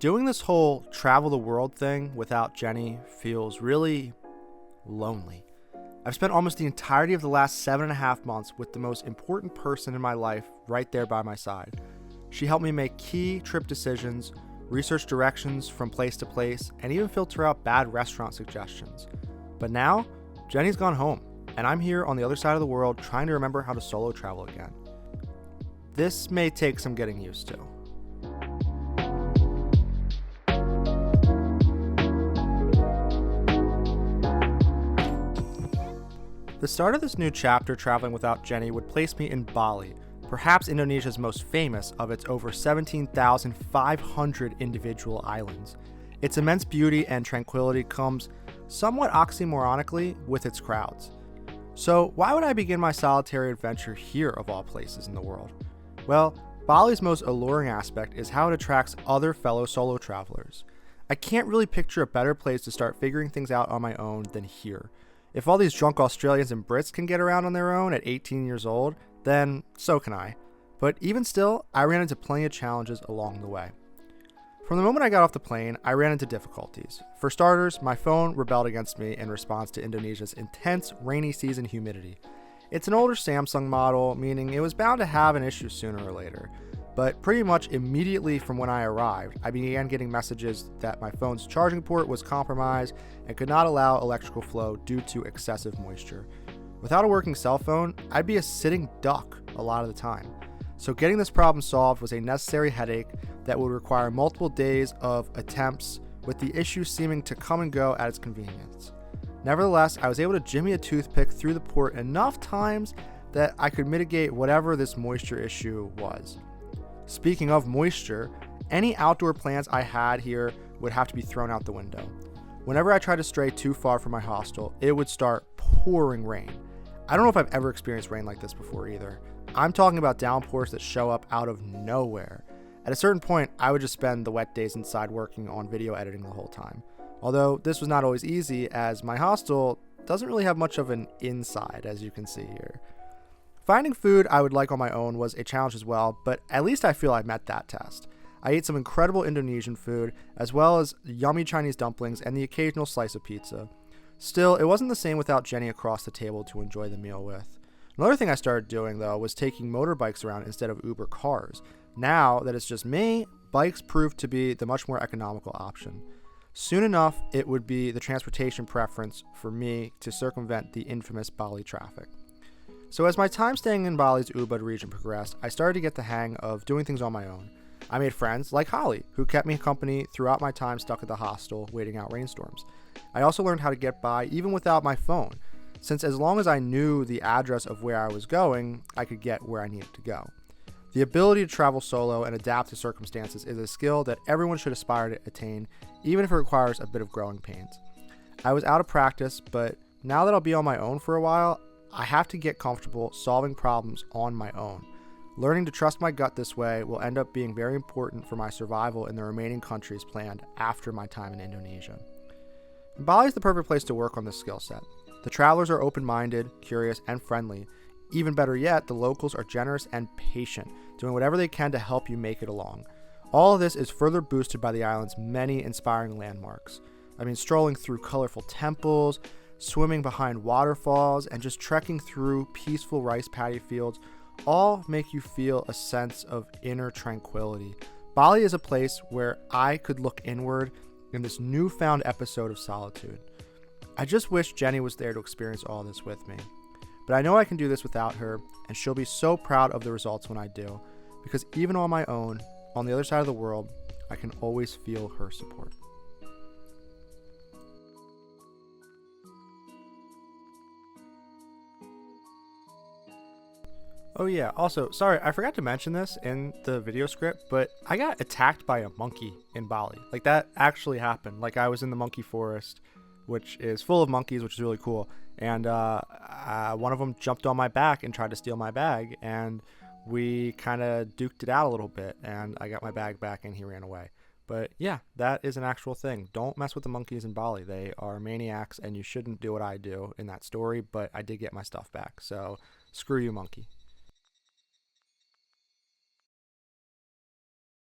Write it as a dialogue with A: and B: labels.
A: Doing this whole travel the world thing without Jenny feels really lonely. I've spent almost the entirety of the last 7.5 months with the most important person in my life right there by my side. She helped me make key trip decisions, research directions from place to place, and even filter out bad restaurant suggestions. But now, Jenny's gone home, and I'm here on the other side of the world trying to remember how to solo travel again. This may take some getting used to. The start of this new chapter traveling without Jenny would place me in Bali, perhaps Indonesia's most famous of its over 17,500 individual islands. Its immense beauty and tranquility comes somewhat oxymoronically with its crowds. So why would I begin my solitary adventure here of all places in the world? Well, Bali's most alluring aspect is how it attracts other fellow solo travelers. I can't really picture a better place to start figuring things out on my own than here. If all these drunk Australians and Brits can get around on their own at 18 years old, then so can I. But even still, I ran into plenty of challenges along the way. From the moment I got off the plane, I ran into difficulties. For starters, my phone rebelled against me in response to Indonesia's intense rainy season humidity. It's an older Samsung model, meaning it was bound to have an issue sooner or later. But pretty much immediately from when I arrived, I began getting messages that my phone's charging port was compromised and could not allow electrical flow due to excessive moisture. Without a working cell phone, I'd be a sitting duck a lot of the time. So getting this problem solved was a necessary headache that would require multiple days of attempts, with the issue seeming to come and go at its convenience. Nevertheless, I was able to jimmy a toothpick through the port enough times that I could mitigate whatever this moisture issue was. Speaking of moisture, any outdoor plants I had here would have to be thrown out the window. Whenever I tried to stray too far from my hostel, it would start pouring rain. I don't know if I've ever experienced rain like this before either. I'm talking about downpours that show up out of nowhere. At a certain point, I would just spend the wet days inside working on video editing the whole time. Although this was not always easy, as my hostel doesn't really have much of an inside, as you can see here. Finding food I would like on my own was a challenge as well, but at least I feel I met that test. I ate some incredible Indonesian food, as well as yummy Chinese dumplings and the occasional slice of pizza. Still, it wasn't the same without Jenny across the table to enjoy the meal with. Another thing I started doing, though, was taking motorbikes around instead of Uber cars. Now that it's just me, bikes proved to be the much more economical option. Soon enough, it would be the transportation preference for me to circumvent the infamous Bali traffic. So as my time staying in Bali's Ubud region progressed, I started to get the hang of doing things on my own. I made friends like Holly, who kept me company throughout my time stuck at the hostel waiting out rainstorms. I also learned how to get by even without my phone, since as long as I knew the address of where I was going, I could get where I needed to go. The ability to travel solo and adapt to circumstances is a skill that everyone should aspire to attain, even if it requires a bit of growing pains. I was out of practice, but now that I'll be on my own for a while, I have to get comfortable solving problems on my own. Learning to trust my gut this way will end up being very important for my survival in the remaining countries planned after my time in Indonesia. Bali is the perfect place to work on this skill set. The travelers are open-minded, curious, and friendly. Even better yet, the locals are generous and patient, doing whatever they can to help you make it along. All of this is further boosted by the island's many inspiring landmarks. Strolling through colorful temples, swimming behind waterfalls, and just trekking through peaceful rice paddy fields all make you feel a sense of inner tranquility. Bali is a place where I could look inward in this newfound episode of solitude. I just wish Jenny was there to experience all this with me. But I know I can do this without her, and she'll be so proud of the results when I do, because even on my own, on the other side of the world, I can always feel her support. Oh yeah, also, sorry, I forgot to mention this in the video script, but I got attacked by a monkey in Bali. Like, that actually happened. Like, I was in the monkey forest, which is full of monkeys, which is really cool. And one of them jumped on my back and tried to steal my bag, and we kind of duked it out a little bit, and I got my bag back and he ran away. But yeah, that is an actual thing. Don't mess with the monkeys in Bali. They are maniacs, and you shouldn't do what I do in that story, but I did get my stuff back. So screw you, monkey.